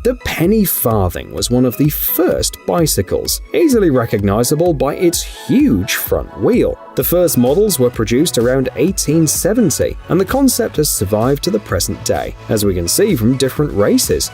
The penny farthing was one of the first bicycles, easily recognizable by its huge front wheel. The first models were produced around 1870, and the concept has survived to the present day, as we can see from different races.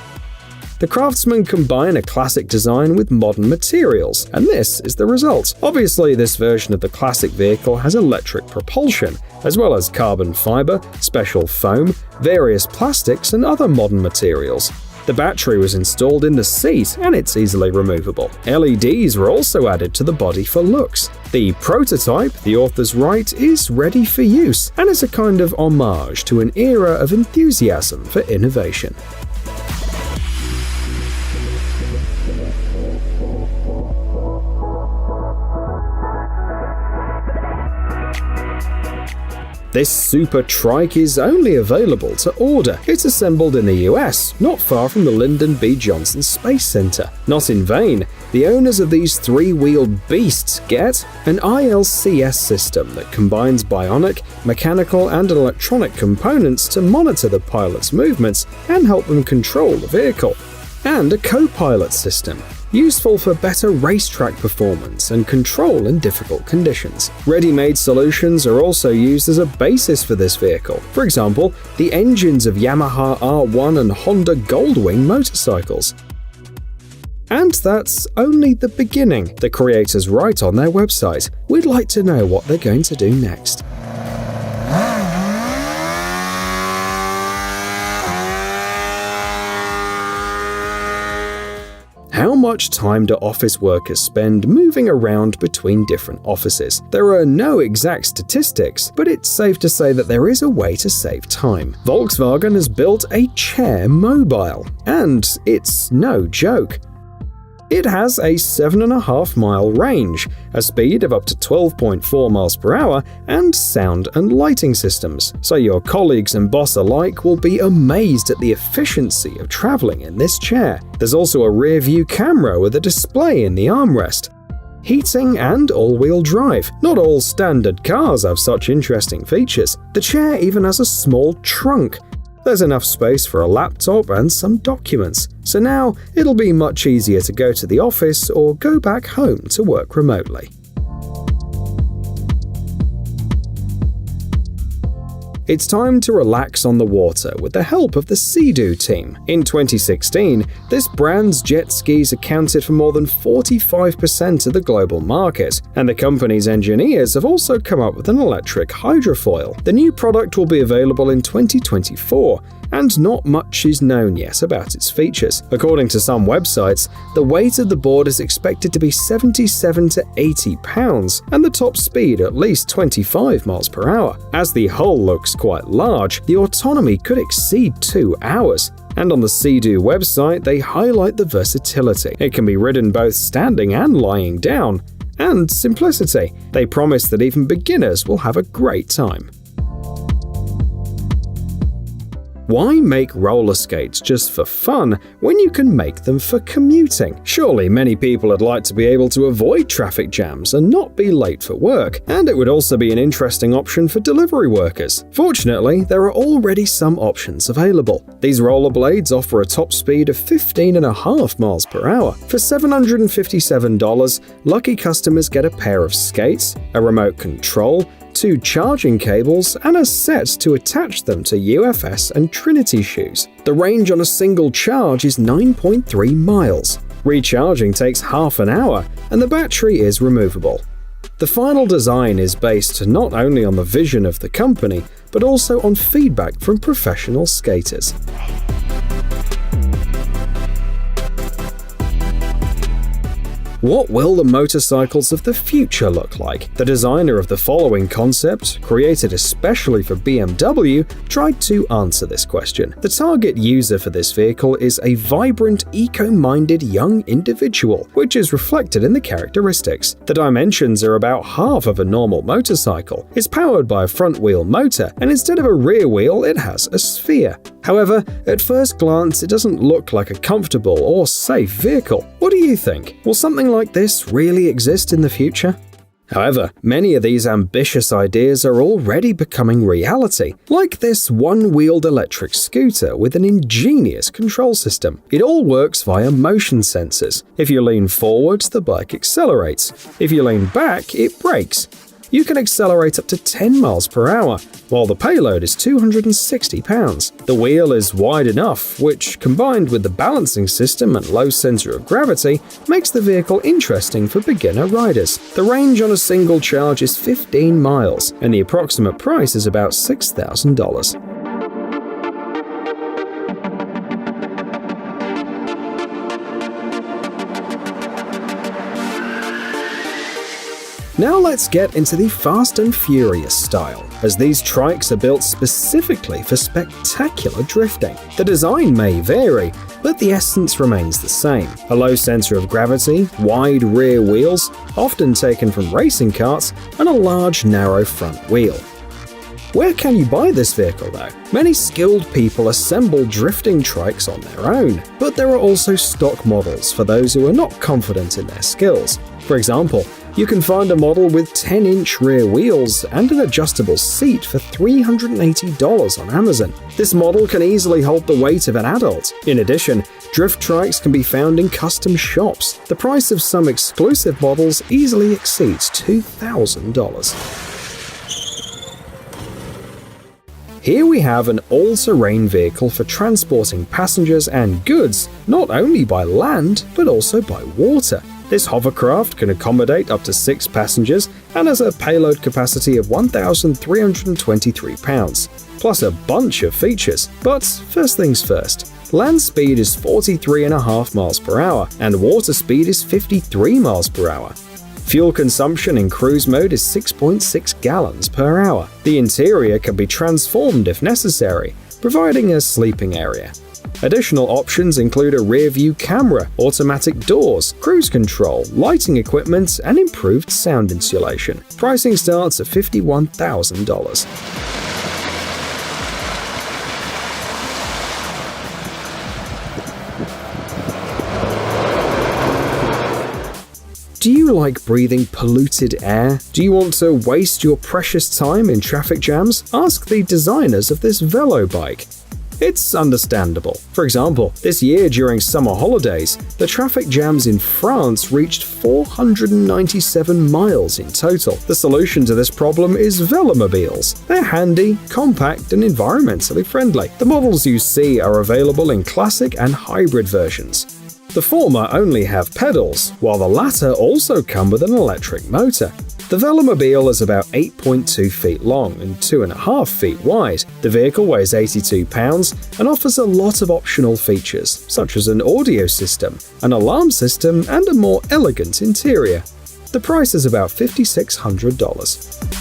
The craftsmen combine a classic design with modern materials, and this is the result. Obviously, this version of the classic vehicle has electric propulsion, as well as carbon fiber, special foam, various plastics, and other modern materials. The battery was installed in the seat, and it's easily removable. LEDs were also added to the body for looks. The prototype, the authors write, is ready for use, and is a kind of homage to an era of enthusiasm for innovation. This super trike is only available to order. It's assembled in the US, not far from the Lyndon B. Johnson Space Center. Not in vain, the owners of these three-wheeled beasts get an ILCS system that combines bionic, mechanical, and electronic components to monitor the pilot's movements and help them control the vehicle. And a co-pilot system, useful for better racetrack performance and control in difficult conditions. Ready-made solutions are also used as a basis for this vehicle. For example, the engines of Yamaha R1 and Honda Goldwing motorcycles. And that's only the beginning. The creators write on their website, "We'd like to know what they're going to do next." How much time do office workers spend moving around between different offices? There are no exact statistics, but it's safe to say that there is a way to save time. Volkswagen has built a chair mobile, and it's no joke. It has a 7.5-mile range, a speed of up to 12.4 miles per hour, and sound and lighting systems, so your colleagues and boss alike will be amazed at the efficiency of traveling in this chair. There's also a rear-view camera with a display in the armrest. Heating and all-wheel drive. Not all standard cars have such interesting features. The chair even has a small trunk. There's enough space for a laptop and some documents, so now it'll be much easier to go to the office or go back home to work remotely. It's time to relax on the water with the help of the Sea-Doo team. In 2016, this brand's jet skis accounted for more than 45% of the global market, and the company's engineers have also come up with an electric hydrofoil. The new product will be available in 2024, and not much is known yet about its features. According to some websites, the weight of the board is expected to be 77 to 80 pounds, and the top speed at least 25 miles per hour. As the hull looks quite large, the autonomy could exceed 2 hours. And on the Sea-Doo website, they highlight the versatility. It can be ridden both standing and lying down. And simplicity. They promise that even beginners will have a great time. Why make roller skates just for fun when you can make them for commuting? Surely many people would like to be able to avoid traffic jams and not be late for work, and it would also be an interesting option for delivery workers. Fortunately, there are already some options available. These rollerblades offer a top speed of 15.5 miles per hour. For $757, lucky customers get a pair of skates, a remote control, 2 charging cables, and a set to attach them to UFS and Trinity shoes. The range on a single charge is 9.3 miles. Recharging takes half an hour, and the battery is removable. The final design is based not only on the vision of the company, but also on feedback from professional skaters. What will the motorcycles of the future look like? The designer of the following concept, created especially for BMW, tried to answer this question. The target user for this vehicle is a vibrant, eco-minded young individual, which is reflected in the characteristics. The dimensions are about half of a normal motorcycle. It's powered by a front-wheel motor, and instead of a rear wheel, it has a sphere. However, at first glance, it doesn't look like a comfortable or safe vehicle. What do you think? Will something like this really exist in the future? However, many of these ambitious ideas are already becoming reality, like this one-wheeled electric scooter with an ingenious control system. It all works via motion sensors. If you lean forward, the bike accelerates. If you lean back, it brakes. You can accelerate up to 10 miles per hour, while the payload is 260 pounds. The wheel is wide enough, which, combined with the balancing system and low center of gravity, makes the vehicle interesting for beginner riders. The range on a single charge is 15 miles, and the approximate price is about $6,000. Now let's get into the Fast and Furious style, as these trikes are built specifically for spectacular drifting. The design may vary, but the essence remains the same. A low center of gravity, wide rear wheels, often taken from racing karts, and a large narrow front wheel. Where can you buy this vehicle though? Many skilled people assemble drifting trikes on their own, but there are also stock models for those who are not confident in their skills. For example, you can find a model with 10-inch rear wheels and an adjustable seat for $380 on Amazon. This model can easily hold the weight of an adult. In addition, drift trikes can be found in custom shops. The price of some exclusive models easily exceeds $2,000. Here we have an all-terrain vehicle for transporting passengers and goods, not only by land, but also by water. This hovercraft can accommodate up to 6 passengers and has a payload capacity of 1,323 pounds, plus a bunch of features. But first things first, land speed is 43.5 miles per hour, and water speed is 53 miles per hour. Fuel consumption in cruise mode is 6.6 gallons per hour. The interior can be transformed if necessary, providing a sleeping area. Additional options include a rear-view camera, automatic doors, cruise control, lighting equipment, and improved sound insulation. Pricing starts at $51,000. Do you like breathing polluted air? Do you want to waste your precious time in traffic jams? Ask the designers of this velo bike. It's understandable. For example, this year during summer holidays, the traffic jams in France reached 497 miles in total. The solution to this problem is velomobiles. They're handy, compact, and environmentally friendly. The models you see are available in classic and hybrid versions. The former only have pedals, while the latter also come with an electric motor. The velomobile is about 8.2 feet long and 2.5 feet wide. The vehicle weighs 82 pounds and offers a lot of optional features, such as an audio system, an alarm system, and a more elegant interior. The price is about $5,600.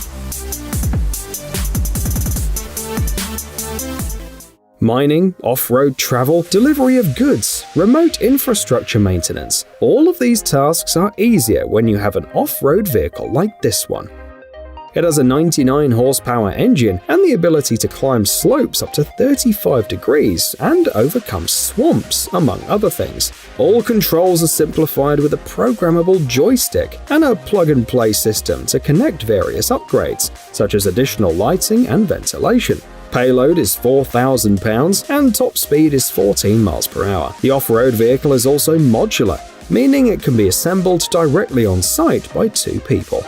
Mining, off-road travel, delivery of goods, remote infrastructure maintenance. All of these tasks are easier when you have an off-road vehicle like this one. It has a 99 horsepower engine and the ability to climb slopes up to 35 degrees and overcome swamps, among other things. All controls are simplified with a programmable joystick and a plug-and-play system to connect various upgrades, such as additional lighting and ventilation. Payload is 4,000 pounds and top speed is 14 miles per hour. The off-road vehicle is also modular, meaning it can be assembled directly on site by 2 people.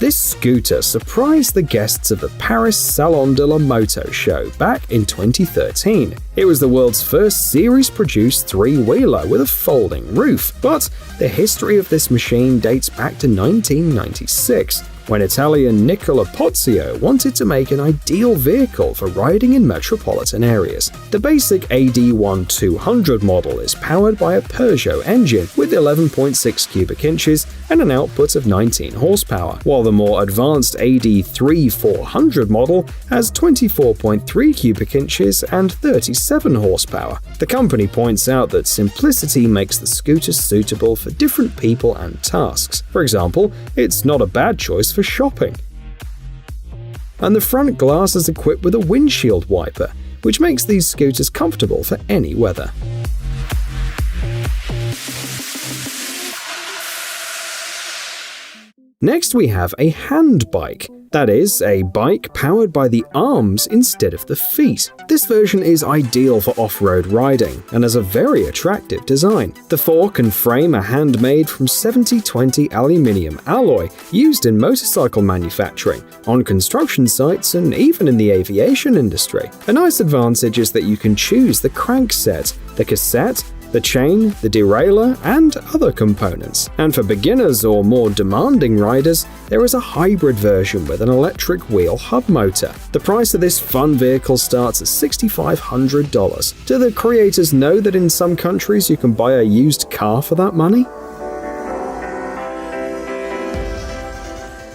This scooter surprised the guests of the Paris Salon de la Moto show back in 2013. It was the world's first series-produced 3-wheeler with a folding roof, but the history of this machine dates back to 1996, when Italian Nicola Pozio wanted to make an ideal vehicle for riding in metropolitan areas. The basic AD1200 model is powered by a Peugeot engine with 11.6 cubic inches and an output of 19 horsepower, while the more advanced AD3400 model has 24.3 cubic inches and 37 horsepower. The company points out that simplicity makes the scooter suitable for different people and tasks. For example, it's not a bad choice for shopping. and the front glass is equipped with a windshield wiper, which makes these scooters comfortable for any weather. Next we have a hand bike. That is, a bike powered by the arms instead of the feet. This version is ideal for off-road riding and has a very attractive design. The fork and frame are handmade from 70/20 aluminium alloy used in motorcycle manufacturing, on construction sites, and even in the aviation industry. A nice advantage is that you can choose the crankset, the cassette, the chain, the derailleur, and other components. And for beginners or more demanding riders, there is a hybrid version with an electric wheel hub motor. The price of this fun vehicle starts at $6,500. Do the creators know that in some countries you can buy a used car for that money?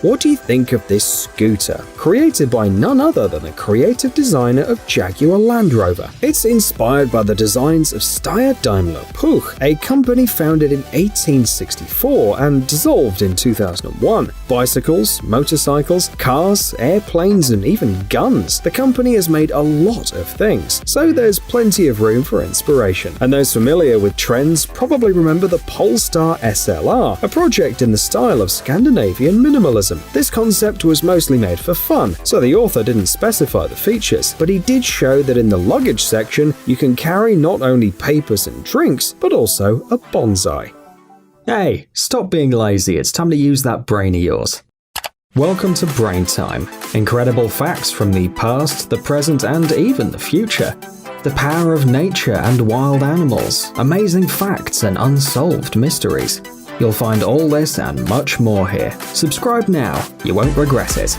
What do you think of this scooter, created by none other than the creative designer of Jaguar Land Rover? It's inspired by the designs of Steyr Daimler Puch, a company founded in 1864 and dissolved in 2001. Bicycles, motorcycles, cars, airplanes, and even guns. The company has made a lot of things, so there's plenty of room for inspiration. And those familiar with trends probably remember the Polestar SLR, a project in the style of Scandinavian minimalism. This concept was mostly made for fun, so the author didn't specify the features, but he did show that in the luggage section you can carry not only papers and drinks, but also a bonsai. Hey, stop being lazy, it's time to use that brain of yours. Welcome to Brain Time. Incredible facts from the past, the present, and even the future. The power of nature and wild animals, amazing facts and unsolved mysteries. You'll find all this and much more here. Subscribe now, you won't regret it.